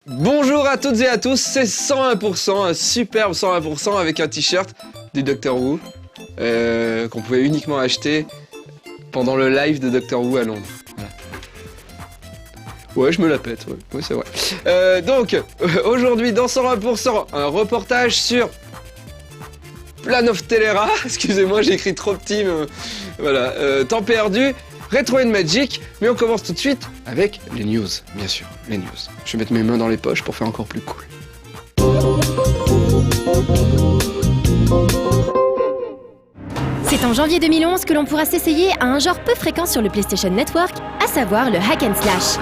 Bonjour à toutes et à tous, c'est 101%, un superbe 101% avec un t-shirt du Doctor Who qu'on pouvait uniquement acheter pendant le live de Doctor Who à Londres. Voilà. Ouais, je me la pète, ouais c'est vrai. Donc, aujourd'hui dans 101%, un reportage sur Plan of Telera. Excusez-moi, j'ai écrit trop petit, mais voilà. Temps perdu. Retro and Magic, mais on commence tout de suite avec les news, bien sûr, les news. Je vais mettre mes mains dans les poches pour faire encore plus cool. C'est en janvier 2011 que l'on pourra s'essayer à un genre peu fréquent sur le PlayStation Network, à savoir le hack and slash.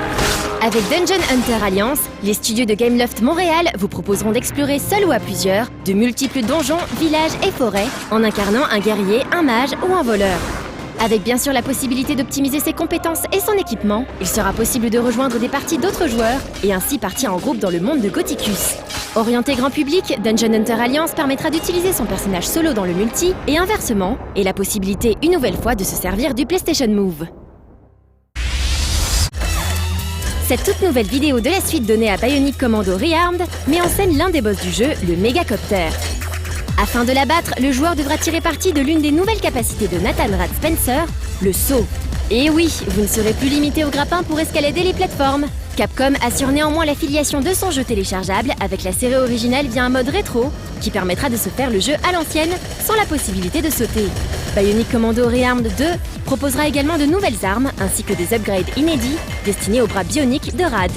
Avec Dungeon Hunter Alliance, les studios de Gameloft Montréal vous proposeront d'explorer seul ou à plusieurs de multiples donjons, villages et forêts en incarnant un guerrier, un mage ou un voleur. Avec bien sûr la possibilité d'optimiser ses compétences et son équipement, il sera possible de rejoindre des parties d'autres joueurs et ainsi partir en groupe dans le monde de Gothicus. Orienté grand public, Dungeon Hunter Alliance permettra d'utiliser son personnage solo dans le multi et inversement, et la possibilité une nouvelle fois de se servir du PlayStation Move. Cette toute nouvelle vidéo de la suite donnée à Bionic Commando Rearmed met en scène l'un des boss du jeu, le Megacopter. Afin de l'abattre, le joueur devra tirer parti de l'une des nouvelles capacités de Nathan Rad Spencer, le saut. Et oui, vous ne serez plus limité au grappin pour escalader les plateformes. Capcom assure néanmoins l'affiliation de son jeu téléchargeable avec la série originale via un mode rétro, qui permettra de se faire le jeu à l'ancienne, sans la possibilité de sauter. Bionic Commando Rearmed 2 proposera également de nouvelles armes, ainsi que des upgrades inédits, destinés aux bras bioniques de Rad.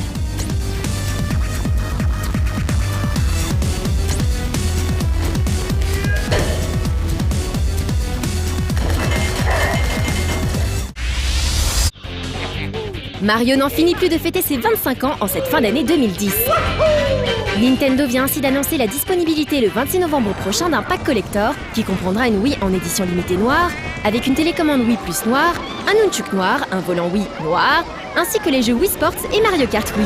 Mario n'en finit plus de fêter ses 25 ans en cette fin d'année 2010. Nintendo vient ainsi d'annoncer la disponibilité le 26 novembre prochain d'un pack collector qui comprendra une Wii en édition limitée noire, avec une télécommande Wii Plus noire, un nunchuk noir, un volant Wii noir, ainsi que les jeux Wii Sports et Mario Kart Wii.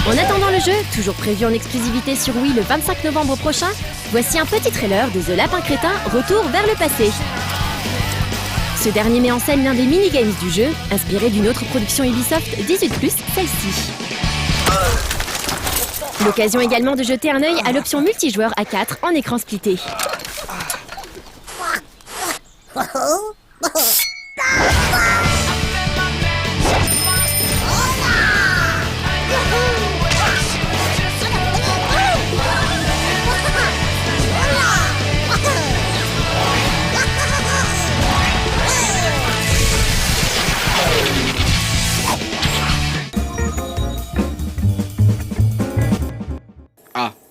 En attendant le jeu, toujours prévu en exclusivité sur Wii le 25 novembre prochain, voici un petit trailer de The Lapin Crétin Retour vers le passé. Ce dernier met en scène l'un des minigames du jeu, inspiré d'une autre production Ubisoft 18+, celle-ci. L'occasion également de jeter un œil à l'option multijoueur à 4 en écran splitté.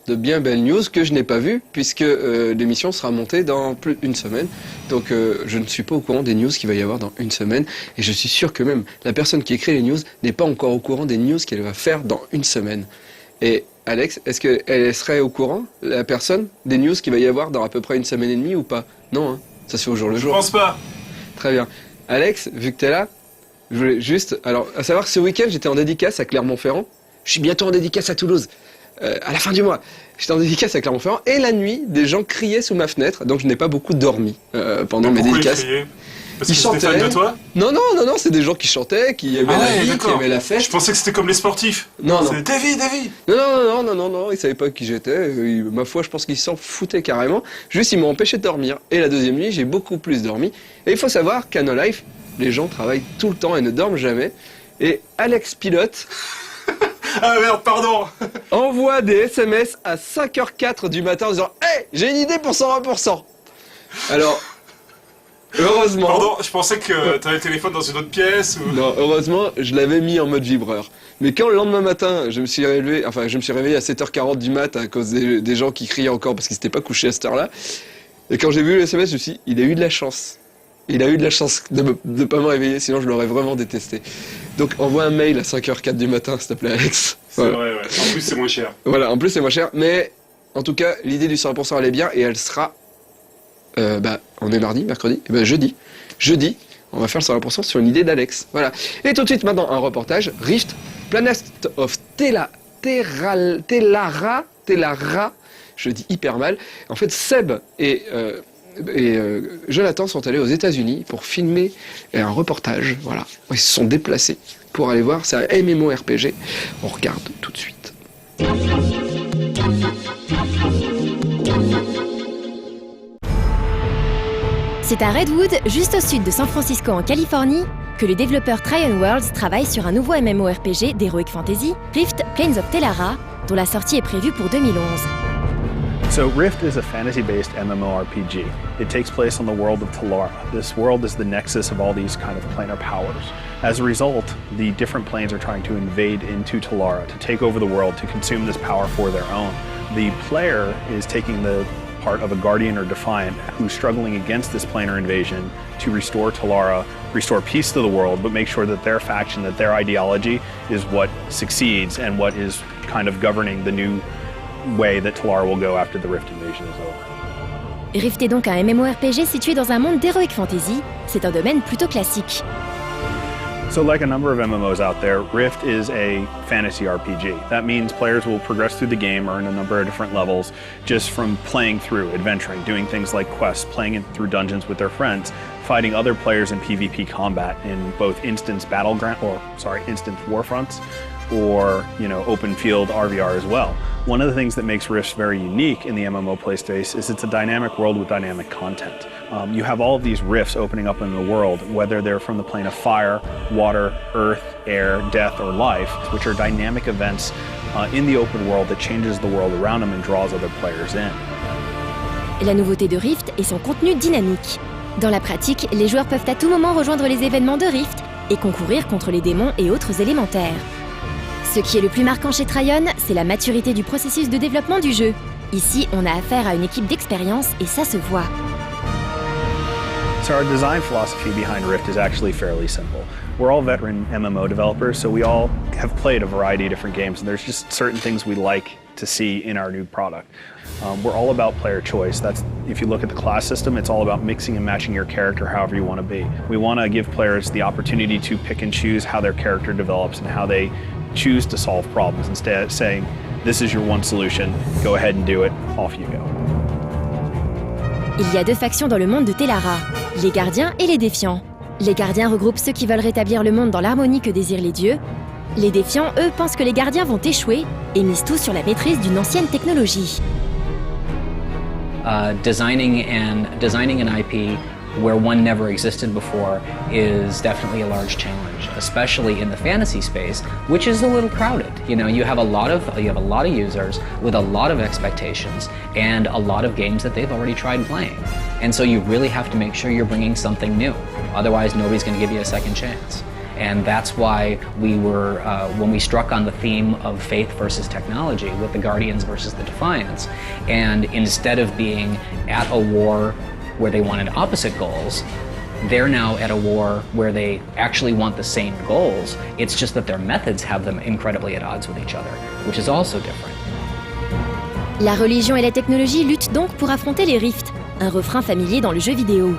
De bien belles news que je n'ai pas vues puisque l'émission sera montée dans plus d'une semaine. Donc je ne suis pas au courant des news qu'il va y avoir dans une semaine et je suis sûr que même la personne qui écrit les news n'est pas encore au courant des news qu'elle va faire dans une semaine. Et Alex, est-ce qu'elle serait au courant, la personne, des news qu'il va y avoir dans à peu près une semaine et demie ou pas? Non, hein, ça se fait au jour le jour. Je pense pas. Très bien. Alex, vu que t'es là, je voulais juste... Alors, à savoir que ce week-end, j'étais en dédicace à Clermont-Ferrand. Je suis bientôt en dédicace à Toulouse. À la fin du mois, j'étais en dédicace à Clermont-Ferrand et la nuit, des gens criaient sous ma fenêtre, donc je n'ai pas beaucoup dormi pendant mes dédicaces. Parce qu'ils chantaient. C'était fan de toi? Non, c'est des gens qui chantaient, qui aimaient la vie, qui aimaient la fête. Je pensais que c'était comme les sportifs. Non. C'est Davy. Non, ils savaient pas qui j'étais. Ma foi, je pense qu'ils s'en foutaient carrément. Juste, ils m'ont empêché de dormir. Et la deuxième nuit, j'ai beaucoup plus dormi. Et il faut savoir qu'à No Life, les gens travaillent tout le temps et ne dorment jamais. Et Alex Pilote... Ah merde, pardon. envoie des SMS à 5h04 du matin en disant « Hey, j'ai une idée pour 120%. » Alors, heureusement... Pardon, je pensais que t'avais le téléphone dans une autre pièce ou... Non, heureusement, je l'avais mis en mode vibreur. Mais quand le lendemain matin, je me suis réveillé à 7h40 du mat à cause des gens qui criaient encore parce qu'ils s'étaient pas couchés à cette heure-là. Et quand j'ai vu le SMS, je me suis dit, il a eu de la chance. Il a eu de la chance de pas me réveiller, sinon je l'aurais vraiment détesté. Donc envoie un mail à 5h04 du matin, s'il te plaît, Alex. C'est vrai, ouais. En plus, c'est moins cher. Voilà, en plus, c'est moins cher. Mais en tout cas, l'idée du 100% elle est bien et elle sera on est mardi, mercredi, jeudi. Jeudi, on va faire le 100% sur une idée d'Alex. Voilà. Et tout de suite maintenant, un reportage. Rift, Planet of Telara, je dis hyper mal. En fait, Seb et Jonathan sont allés aux États-Unis pour filmer un reportage. Voilà. Ils se sont déplacés pour aller voir. C'est un MMORPG. On regarde tout de suite. C'est à Redwood, juste au sud de San Francisco en Californie, que le développeur Trion Worlds travaille sur un nouveau MMORPG d'Heroic Fantasy, Rift Plains of Telara, dont la sortie est prévue pour 2011. So Rift is a fantasy-based MMORPG. It takes place on the world of Telara. This world is the nexus of all these kind of planar powers. As a result, the different planes are trying to invade into Telara, to take over the world, to consume this power for their own. The player is taking the part of a Guardian or Defiant who's struggling against this planar invasion to restore Telara, restore peace to the world, but make sure that their faction, that their ideology is what succeeds and what is kind of governing the new way that Telara will go after the Rift invasion is over. Rift est donc un MMORPG situé dans un monde d'Heroic Fantasy. C'est un domaine plutôt classique. So like a number of MMOs out there, Rift is a fantasy RPG. That means players will progress through the game, earn a number of different levels just from playing through, adventuring, doing things like quests, playing through dungeons with their friends, fighting other players in PvP combat in both instance warfronts or, open field RVR as well. One of the things that makes Rift very unique in the MMO play space is it's a dynamic world with dynamic content. You have all of these rifts opening up in the world, whether they're from the plane of fire, water, earth, air, death, or life, which are dynamic events in the open world that changes the world around them and draws other players in. La nouveauté de Rift est son contenu dynamique. Dans la pratique, les joueurs peuvent à tout moment rejoindre les événements de Rift et concourir contre les démons et autres élémentaires. Ce qui est le plus marquant chez Trion, c'est la maturité du processus de développement du jeu. Ici, on a affaire à une équipe d'expérience et ça se voit. So our design philosophy behind Rift is actually fairly simple. We're all veteran MMO developers, so we all have played a variety of different games, and there's just certain things we like to see in our new product. We're all about player choice. That's, if you look at the class system, it's all about mixing and matching your character however you want to be. We want to give players the opportunity to pick and choose how their character develops and how they choose to solve problems, instead of saying, this is your one solution, go ahead and do it, off you go. Il y a deux factions dans le monde de Telara, les gardiens et les défiants. Les gardiens regroupent ceux qui veulent rétablir le monde dans l'harmonie que désirent les dieux. Les défiants, eux, pensent que les gardiens vont échouer et misent tout sur la maîtrise d'une ancienne technologie. Designing an IP where one never existed before is definitely a large challenge, especially in the fantasy space, which is a little crowded. You have a lot of users with a lot of expectations and a lot of games that they've already tried playing. And so you really have to make sure you're bringing something new. Otherwise, nobody's going to give you a second chance. And that's why we were, when we struck on the theme of faith versus technology with the Guardians versus the Defiants, and instead of being at a war where they wanted opposite goals, they're now at a war where they actually want the same goals. It's just that their methods have them incredibly at odds with each other, which is also different. La religion et la technologie luttent donc pour affronter les rifts, un refrain familier dans le jeu vidéo.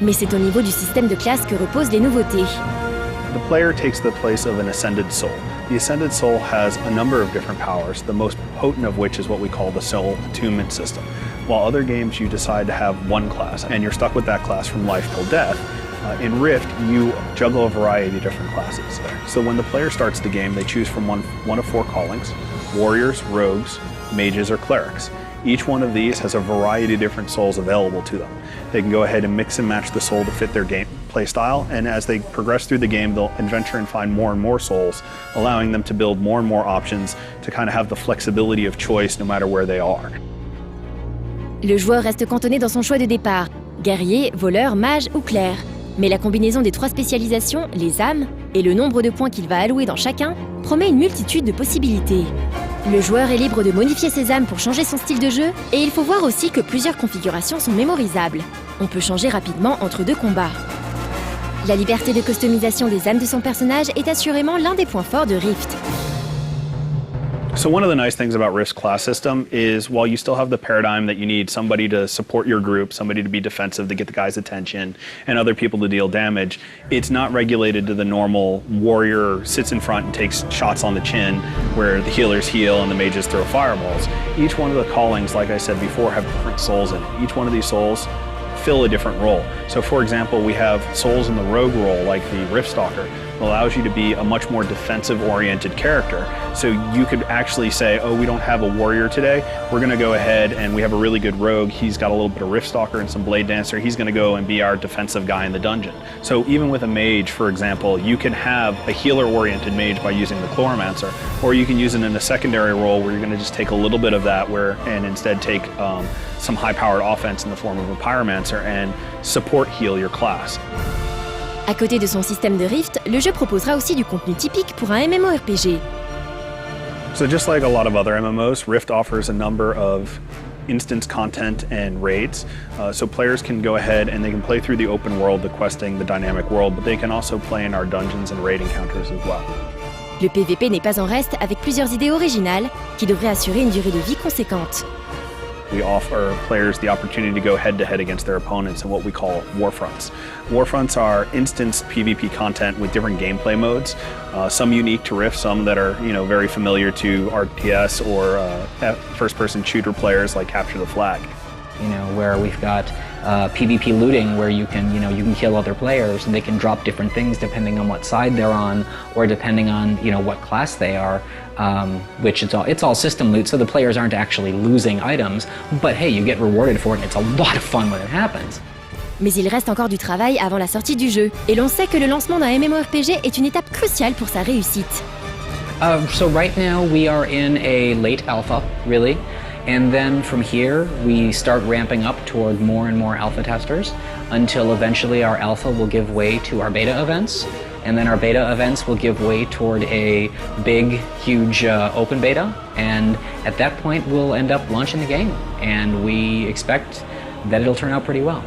Mais c'est au niveau du système de classe que reposent les nouveautés. The player takes the place of an Ascended Soul. The Ascended Soul has a number of different powers, the most potent of which is what we call the Soul Attunement System. While other games you decide to have one class, and you're stuck with that class from life till death, in Rift you juggle a variety of different classes. So when the player starts the game, they choose from one of four callings: warriors, rogues, mages, or clerics. Each one of these has a variety of different souls available to them. They can go ahead and mix and match the soul to fit their gameplay style, and as they progress through the game, they'll adventure and find more and more souls, allowing them to build more and more options to kind of have the flexibility of choice no matter where they are. Le joueur reste cantonné dans son choix de départ, guerrier, voleur, mage ou clerc. Mais la combinaison des trois spécialisations, les âmes, et le nombre de points qu'il va allouer dans chacun, promet une multitude de possibilités. Le joueur est libre de modifier ses âmes pour changer son style de jeu, et il faut voir aussi que plusieurs configurations sont mémorisables. On peut changer rapidement entre deux combats. La liberté de customisation des âmes de son personnage est assurément l'un des points forts de Rift. So one of the nice things about Rift's class system is while you still have the paradigm that you need somebody to support your group, somebody to be defensive to get the guy's attention, and other people to deal damage, it's not regulated to the normal warrior sits in front and takes shots on the chin where the healers heal and the mages throw fireballs. Each one of the callings, like I said before, have different souls in it. Each one of these souls fill a different role. So for example, we have souls in the rogue role, like the Riftstalker, allows you to be a much more defensive-oriented character. So you could actually say, oh, we don't have a warrior today. We're going to go ahead and we have a really good rogue. He's got a little bit of Riftstalker and some Blade Dancer. He's going to go and be our defensive guy in the dungeon. So even with a mage, for example, you can have a healer-oriented mage by using the Chloromancer, or you can use it in a secondary role where you're going to just take a little bit of that and instead take some high-powered offense in the form of a Pyromancer and support heal your class. À côté de son système de Rift, le jeu proposera aussi du contenu typique pour un MMORPG. So just like a lot of other MMOs, Rift offers a number of instance content and raids. So players can go ahead and they can play through the open world, the questing, the dynamic world, but they can also play in our dungeons and raid encounters as well. Le PVP n'est pas en reste avec plusieurs idées originales qui devraient assurer une durée de vie conséquente. We offer players the opportunity to go head-to-head against their opponents in what we call Warfronts. Warfronts are instance PvP content with different gameplay modes, some unique to Rift, some that are very familiar to RTS or first-person shooter players like Capture the Flag. Where we've got PvP looting, where you can kill other players and they can drop different things depending on what side they're on or depending on what class they are. Which it's all system loot, so the players aren't actually losing items, but hey, you get rewarded for it and it's a lot of fun when it happens. Mais il reste encore du travail avant la sortie du jeu, et l'on sait que le lancement d'un MMORPG est une étape cruciale pour sa réussite. So right now we are in a late alpha, really. And then from here, we start ramping up toward more and more alpha testers until eventually our alpha will give way to our beta events. And then our beta events will give way toward a big, huge open beta. And at that point, we'll end up launching the game. And we expect that it'll turn out pretty well.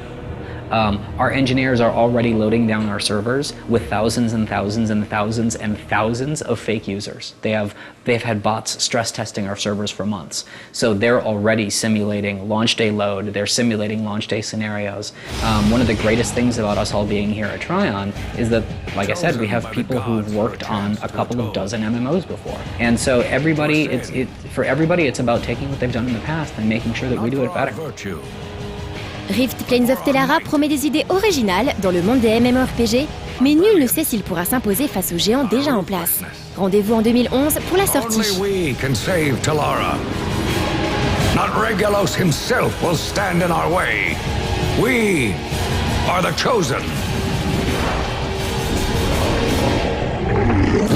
Our engineers are already loading down our servers with thousands and thousands and thousands and thousands of fake users. They've had bots stress testing our servers for months. So they're already simulating launch day load, they're simulating launch day scenarios. One of the greatest things about us all being here at Tryon is that, like I said, we have people who've worked on a couple of dozen MMOs before. And so for everybody, it's about taking what they've done in the past and making sure that we do it better. Rift Plains of Telara promet des idées originales dans le monde des MMORPG, mais nul ne sait s'il pourra s'imposer face aux géants déjà en place. Rendez-vous en 2011 pour la sortie. Only we can save Telara. Not Regulos himself will stand in our way. We are the chosen.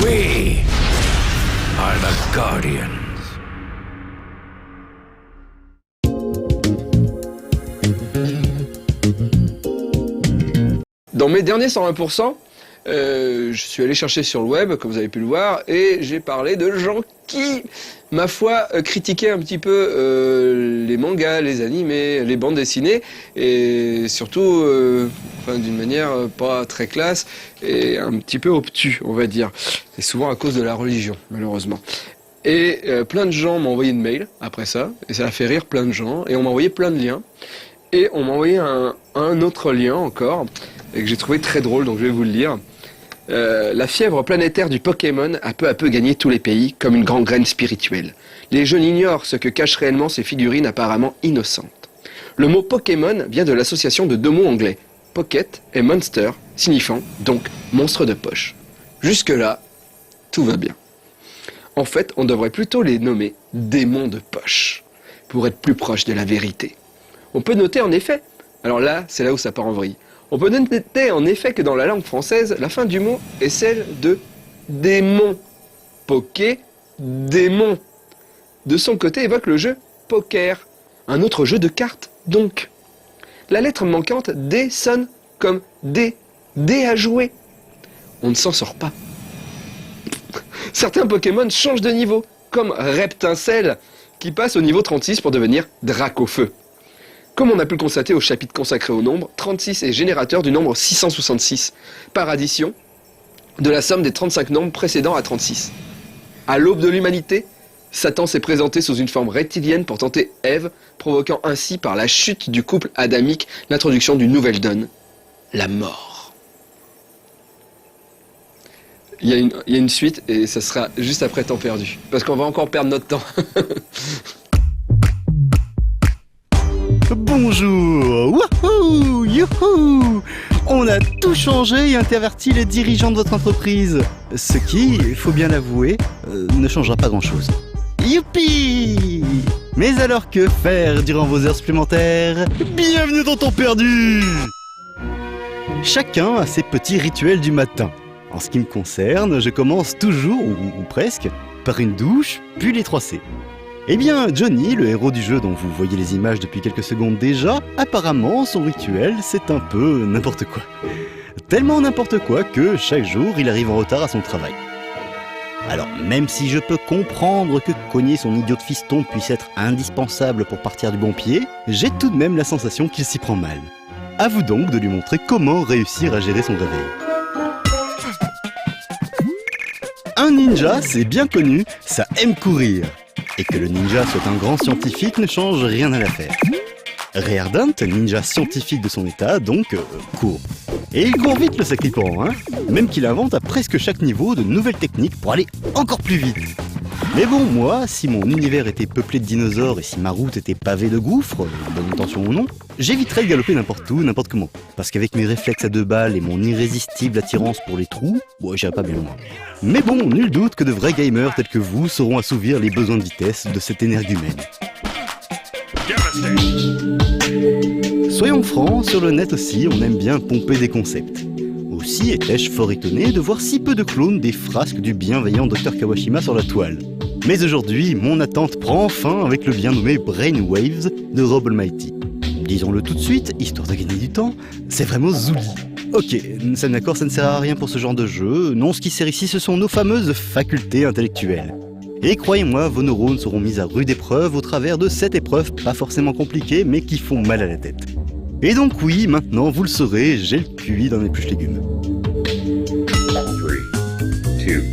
We are the Guardians. Dans mes derniers 120%, je suis allé chercher sur le web, comme vous avez pu le voir, et j'ai parlé de gens qui, ma foi, critiquaient un petit peu les mangas, les animés, les bandes dessinées, et surtout, d'une manière pas très classe, et un petit peu obtus, on va dire. C'est souvent à cause de la religion, malheureusement. Et plein de gens m'ont envoyé une mail après ça, et ça a fait rire plein de gens, et on m'a envoyé plein de liens, et on m'a envoyé un autre lien encore, et que j'ai trouvé très drôle, donc je vais vous le lire. La fièvre planétaire du Pokémon a peu à peu gagné tous les pays comme une grande graine spirituelle. Les jeunes ignorent ce que cachent réellement ces figurines apparemment innocentes. Le mot Pokémon vient de l'association de deux mots anglais, Pocket et Monster, signifiant donc monstre de poche. Jusque-là, tout va bien. En fait, on devrait plutôt les nommer démons de poche, pour être plus proche de la vérité. On peut noter en effet, alors là, c'est là où ça part en vrille, on peut noter en effet que dans la langue française, la fin du mot est celle de démon. Poké, démon. De son côté évoque le jeu poker, un autre jeu de cartes donc. La lettre manquante D sonne comme D à jouer. On ne s'en sort pas. Certains Pokémon changent de niveau, comme Reptincelle, qui passe au niveau 36 pour devenir Dracofeu. Comme on a pu le constater au chapitre consacré au nombre, 36 est générateur du nombre 666, par addition de la somme des 35 nombres précédents à 36. À l'aube de l'humanité, Satan s'est présenté sous une forme reptilienne pour tenter Ève, provoquant ainsi par la chute du couple adamique l'introduction d'une nouvelle donne, la mort. Il y a une suite et ça sera juste après Temps perdu, parce qu'on va encore perdre notre temps. Bonjour, wouhou, youhou. On a tout changé et interverti les dirigeants de votre entreprise. Ce qui, il faut bien l'avouer, ne changera pas grand-chose. Youpi! Mais alors que faire durant vos heures supplémentaires? Bienvenue dans Temps perdu! Chacun a ses petits rituels du matin. En ce qui me concerne, je commence toujours, ou presque, par une douche, puis les 3C. Eh bien, Johnny, le héros du jeu dont vous voyez les images depuis quelques secondes déjà, apparemment, son rituel, c'est un peu n'importe quoi. Tellement n'importe quoi que chaque jour, il arrive en retard à son travail. Alors, même si je peux comprendre que cogner son idiot de fiston puisse être indispensable pour partir du bon pied, j'ai tout de même la sensation qu'il s'y prend mal. À vous donc de lui montrer comment réussir à gérer son réveil. Un ninja, c'est bien connu, ça aime courir. Et que le ninja soit un grand scientifique ne change rien à l'affaire. Reardant, ninja scientifique de son état, donc court. Et il court vite le sacripant, hein, même qu'il invente à presque chaque niveau de nouvelles techniques pour aller encore plus vite. Mais bon, moi, si mon univers était peuplé de dinosaures et si ma route était pavée de gouffres, bonne intention ou non, j'éviterais de galoper n'importe où, n'importe comment. Parce qu'avec mes réflexes à 2 balles et mon irrésistible attirance pour les trous, j'irais pas bien loin. Mais bon, nul doute que de vrais gamers tels que vous sauront assouvir les besoins de vitesse de cet énergumène. Soyons francs, sur le net aussi, on aime bien pomper des concepts. Aussi étais-je fort étonné de voir si peu de clones des frasques du bienveillant Dr Kawashima sur la toile. Mais aujourd'hui, mon attente prend fin avec le bien nommé Brainwaves de Rob Almighty. Disons-le tout de suite, histoire de gagner du temps, c'est vraiment zouli. Ok, ça d'accord, ça ne sert à rien pour ce genre de jeu. Non, ce qui sert ici, ce sont nos fameuses facultés intellectuelles. Et croyez-moi, vos neurones seront mis à rude épreuve au travers de 7 épreuves pas forcément compliquées, mais qui font mal à la tête. Et donc oui, maintenant, vous le saurez, j'ai le QI d'un épluche légumes. 3, 2,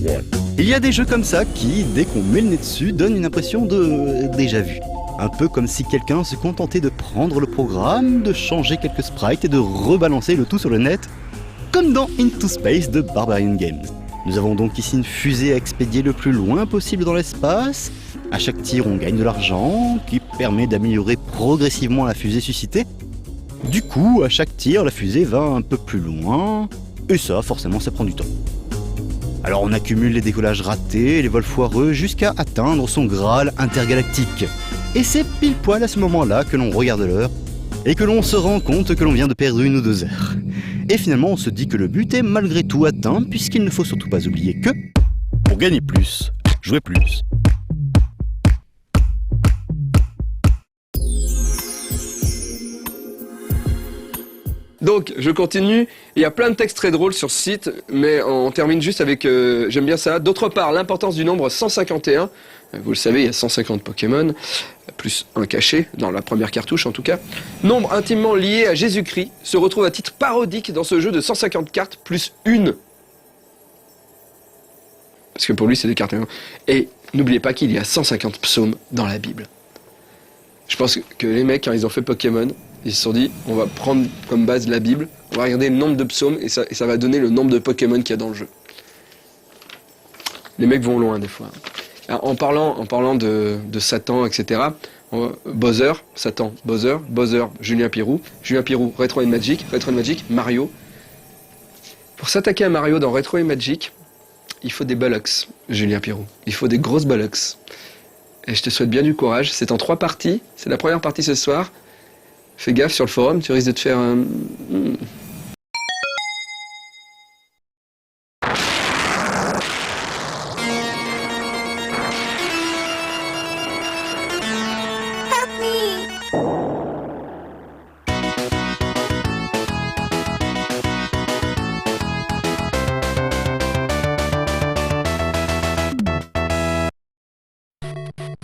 1. Il y a des jeux comme ça qui, dès qu'on met le nez dessus, donnent une impression de déjà vu. Un peu comme si quelqu'un se contentait de prendre le programme, de changer quelques sprites et de rebalancer le tout sur le net, comme dans Into Space de Barbarian Games. Nous avons donc ici une fusée à expédier le plus loin possible dans l'espace. À chaque tir, on gagne de l'argent, qui permet d'améliorer progressivement la fusée suscitée. Du coup, à chaque tir, la fusée va un peu plus loin, et ça, forcément, ça prend du temps. Alors on accumule les décollages ratés et les vols foireux jusqu'à atteindre son Graal intergalactique. Et c'est pile poil à ce moment-là que l'on regarde l'heure et que l'on se rend compte que l'on vient de perdre 1 ou 2 heures. Et finalement on se dit que le but est malgré tout atteint puisqu'il ne faut surtout pas oublier que, pour gagner plus, jouer plus. Donc, je continue. Il y a plein de textes très drôles sur ce site, mais on termine juste avec, j'aime bien ça. D'autre part, l'importance du nombre 151. Vous le savez, il y a 150 Pokémon, plus un caché, dans la première cartouche en tout cas. Nombre intimement lié à Jésus-Christ, se retrouve à titre parodique dans ce jeu de 150 cartes plus 1. Parce que pour lui, c'est des cartes. Et n'oubliez pas qu'il y a 150 psaumes dans la Bible. Je pense que les mecs, quand ils ont fait Pokémon, ils se sont dit, on va prendre comme base la Bible, on va regarder le nombre de psaumes et ça va donner le nombre de Pokémon qu'il y a dans le jeu. Les mecs vont loin des fois. Alors, en parlant de Satan, etc., Bowser, Satan, Bowser, Julien Pirou, Retro Magic, Mario. Pour s'attaquer à Mario dans Retro Magic, il faut des bollocks, Julien Pirou. Il faut des grosses bollocks. Et je te souhaite bien du courage. C'est en 3 parties. C'est la première partie ce soir. Fais gaffe sur le forum, tu risques de te faire un...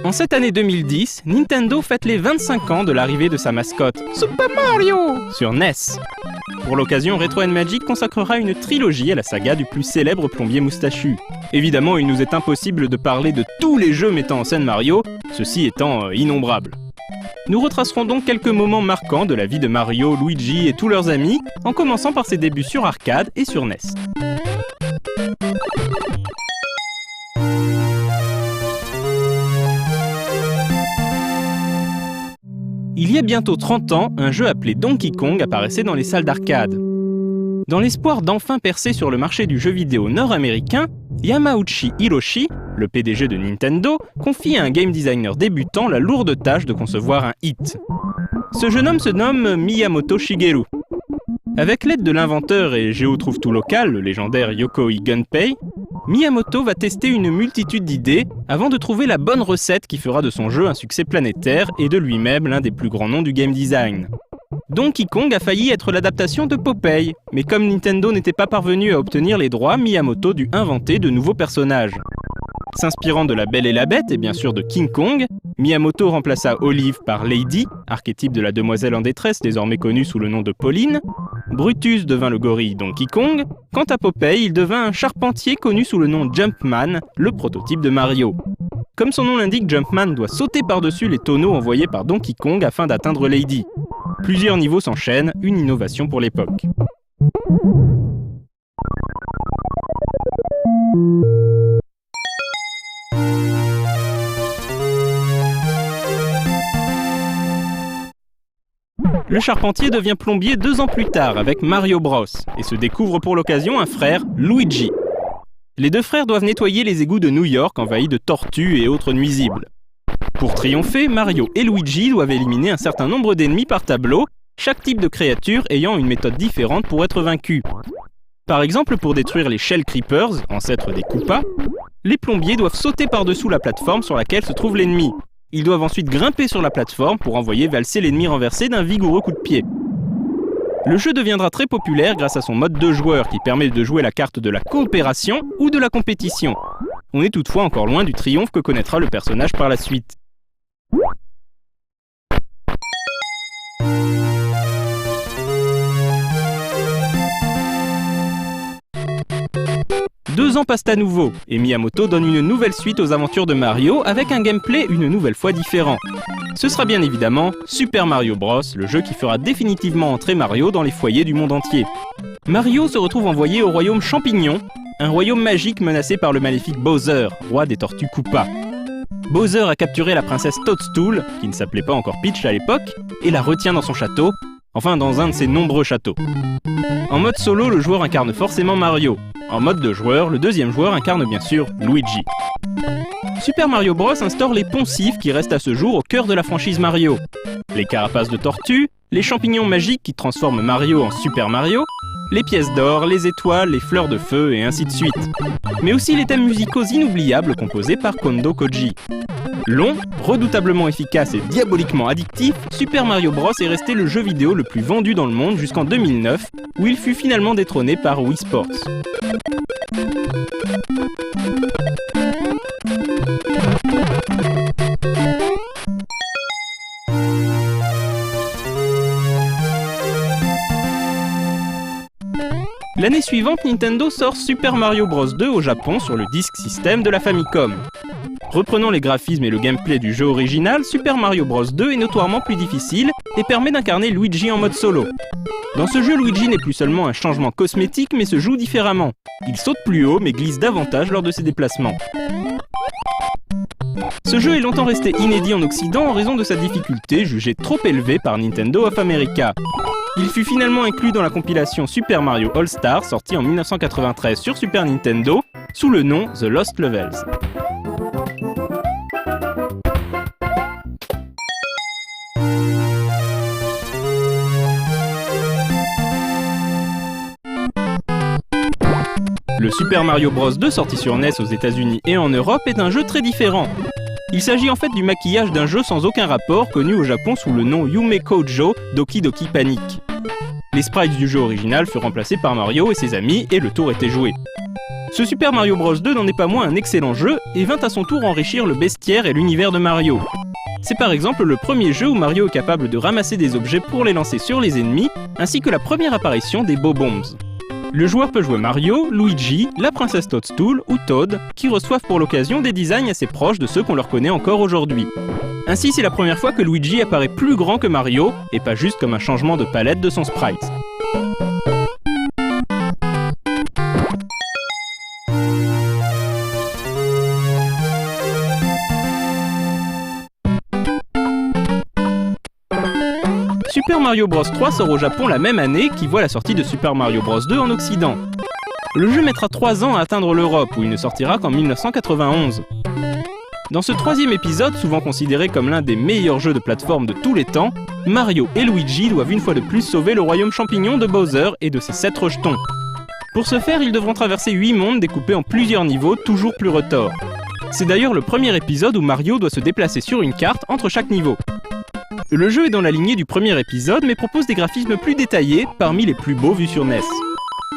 En cette année 2010, Nintendo fête les 25 ans de l'arrivée de sa mascotte, Super Mario, sur NES. Pour l'occasion, Retro Magic consacrera une trilogie à la saga du plus célèbre plombier moustachu. Évidemment, il nous est impossible de parler de tous les jeux mettant en scène Mario, ceux-ci étant innombrables. Nous retracerons donc quelques moments marquants de la vie de Mario, Luigi et tous leurs amis, en commençant par ses débuts sur arcade et sur NES. Il y a bientôt 30 ans, un jeu appelé Donkey Kong apparaissait dans les salles d'arcade. Dans l'espoir d'enfin percer sur le marché du jeu vidéo nord-américain, Yamauchi Hiroshi, le PDG de Nintendo, confie à un game designer débutant la lourde tâche de concevoir un hit. Ce jeune homme se nomme Miyamoto Shigeru. Avec l'aide de l'inventeur et géotrouve-tout local, le légendaire Yokoi Gunpei, Miyamoto va tester une multitude d'idées avant de trouver la bonne recette qui fera de son jeu un succès planétaire et de lui-même l'un des plus grands noms du game design. Donkey Kong a failli être l'adaptation de Popeye, mais comme Nintendo n'était pas parvenu à obtenir les droits, Miyamoto dut inventer de nouveaux personnages. S'inspirant de La Belle et la Bête et bien sûr de King Kong, Miyamoto remplaça Olive par Lady, archétype de la demoiselle en détresse désormais connue sous le nom de Pauline. Brutus devint le gorille Donkey Kong. Quant à Popeye, il devint un charpentier connu sous le nom Jumpman, le prototype de Mario. Comme son nom l'indique, Jumpman doit sauter par-dessus les tonneaux envoyés par Donkey Kong afin d'atteindre Lady. Plusieurs niveaux s'enchaînent, une innovation pour l'époque. Le charpentier devient plombier 2 ans plus tard avec Mario Bros et se découvre pour l'occasion un frère, Luigi. Les 2 frères doivent nettoyer les égouts de New York envahis de tortues et autres nuisibles. Pour triompher, Mario et Luigi doivent éliminer un certain nombre d'ennemis par tableau, chaque type de créature ayant une méthode différente pour être vaincu. Par exemple, pour détruire les Shell Creepers, ancêtres des Koopas, les plombiers doivent sauter par-dessous la plateforme sur laquelle se trouve l'ennemi. Ils doivent ensuite grimper sur la plateforme pour envoyer valser l'ennemi renversé d'un vigoureux coup de pied. Le jeu deviendra très populaire grâce à son mode 2 joueurs qui permet de jouer la carte de la coopération ou de la compétition. On est toutefois encore loin du triomphe que connaîtra le personnage par la suite. Deux ans passent à nouveau, et Miyamoto donne une nouvelle suite aux aventures de Mario avec un gameplay une nouvelle fois différent. Ce sera bien évidemment Super Mario Bros, le jeu qui fera définitivement entrer Mario dans les foyers du monde entier. Mario se retrouve envoyé au royaume Champignon, un royaume magique menacé par le maléfique Bowser, roi des tortues Koopa. Bowser a capturé la princesse Toadstool, qui ne s'appelait pas encore Peach à l'époque, et la retient dans son château, enfin dans un de ses nombreux châteaux. En mode solo, le joueur incarne forcément Mario. En mode 2 joueurs, le deuxième joueur incarne bien sûr Luigi. Super Mario Bros instaure les poncifs qui restent à ce jour au cœur de la franchise Mario. Les carapaces de tortue, les champignons magiques qui transforment Mario en Super Mario, les pièces d'or, les étoiles, les fleurs de feu et ainsi de suite. Mais aussi les thèmes musicaux inoubliables composés par Kondo Koji. Long, redoutablement efficace et diaboliquement addictif, Super Mario Bros est resté le jeu vidéo le plus vendu dans le monde jusqu'en 2009, où il fut finalement détrôné par Wii Sports. L'année suivante, Nintendo sort Super Mario Bros 2 au Japon sur le Disk System de la Famicom. Reprenant les graphismes et le gameplay du jeu original, Super Mario Bros 2 est notoirement plus difficile et permet d'incarner Luigi en mode solo. Dans ce jeu, Luigi n'est plus seulement un changement cosmétique mais se joue différemment. Il saute plus haut mais glisse davantage lors de ses déplacements. Ce jeu est longtemps resté inédit en Occident en raison de sa difficulté jugée trop élevée par Nintendo of America. Il fut finalement inclus dans la compilation Super Mario All-Star sortie en 1993 sur Super Nintendo sous le nom The Lost Levels. Le Super Mario Bros 2 sorti sur NES aux États-Unis et en Europe est un jeu très différent. Il s'agit en fait du maquillage d'un jeu sans aucun rapport connu au Japon sous le nom Yume Koujo Doki Doki Panic. Les sprites du jeu original furent remplacés par Mario et ses amis et le tour était joué. Ce Super Mario Bros 2 n'en est pas moins un excellent jeu et vint à son tour enrichir le bestiaire et l'univers de Mario. C'est par exemple le premier jeu où Mario est capable de ramasser des objets pour les lancer sur les ennemis, ainsi que la première apparition des Bob-Bombs. Le joueur peut jouer Mario, Luigi, la princesse Toadstool ou Toad, qui reçoivent pour l'occasion des designs assez proches de ceux qu'on leur connaît encore aujourd'hui. Ainsi, c'est la première fois que Luigi apparaît plus grand que Mario, et pas juste comme un changement de palette de son sprite. Super Mario Bros 3 sort au Japon la même année, qui voit la sortie de Super Mario Bros 2 en Occident. Le jeu mettra 3 ans à atteindre l'Europe, où il ne sortira qu'en 1991. Dans ce 3e épisode, souvent considéré comme l'un des meilleurs jeux de plateforme de tous les temps, Mario et Luigi doivent une fois de plus sauver le royaume champignon de Bowser et de ses 7 rejetons. Pour ce faire, ils devront traverser 8 mondes découpés en plusieurs niveaux, toujours plus retors. C'est d'ailleurs le premier épisode où Mario doit se déplacer sur une carte entre chaque niveau. Le jeu est dans la lignée du premier épisode, mais propose des graphismes plus détaillés, parmi les plus beaux vus sur NES.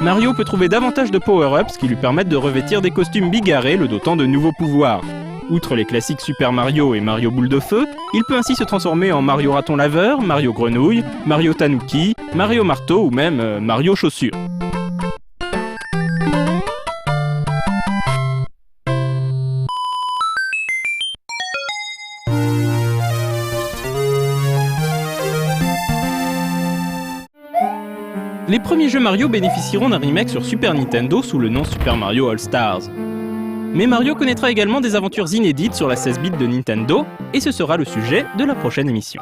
Mario peut trouver davantage de power-ups qui lui permettent de revêtir des costumes bigarrés, le dotant de nouveaux pouvoirs. Outre les classiques Super Mario et Mario Boule de Feu, il peut ainsi se transformer en Mario Raton Laveur, Mario Grenouille, Mario Tanuki, Mario Marteau ou même Mario Chaussure. Les premiers jeux Mario bénéficieront d'un remake sur Super Nintendo sous le nom Super Mario All-Stars. Mais Mario connaîtra également des aventures inédites sur la 16 bits de Nintendo, et ce sera le sujet de la prochaine émission.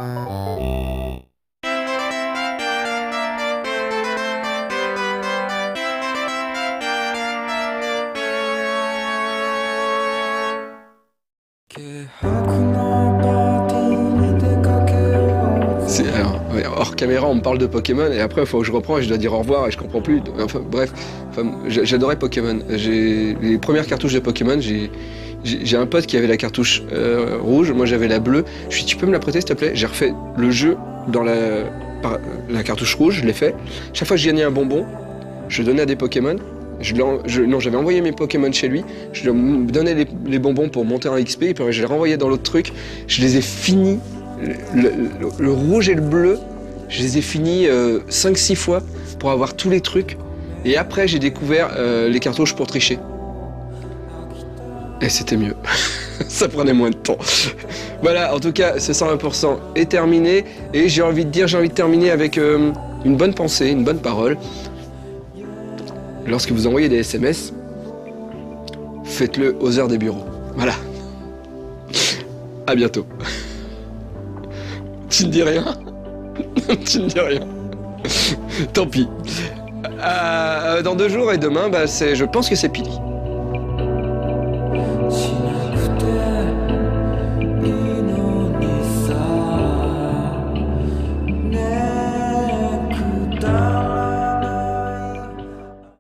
Hors caméra, on me parle de Pokémon et après, il faut que je reprends et je dois dire au revoir et je comprends plus. Enfin, bref, j'adorais Pokémon. Les premières cartouches de Pokémon, j'ai un pote qui avait la cartouche rouge, moi j'avais la bleue. Je lui ai dit, tu peux me la prêter s'il te plaît? J'ai refait le jeu dans la cartouche rouge, je l'ai fait. Chaque fois que je gagnais un bonbon, je le donnais à des Pokémon. J'avais envoyé mes Pokémon chez lui, je lui donnais les bonbons pour monter en XP et puis je les renvoyais dans l'autre truc. Je les ai finis, le rouge et le bleu, je les ai finis 5-6 fois pour avoir tous les trucs. Et après, j'ai découvert les cartouches pour tricher. Et c'était mieux. Ça prenait moins de temps. Voilà, en tout cas, ce 120% est terminé. Et j'ai envie de terminer avec une bonne pensée, une bonne parole. Lorsque vous envoyez des SMS, faites-le aux heures des bureaux. Voilà. À bientôt. Tu ne dis rien? Tu ne dis rien. Tant pis. Dans 2 jours et demain, je pense que c'est Pili. Yeah.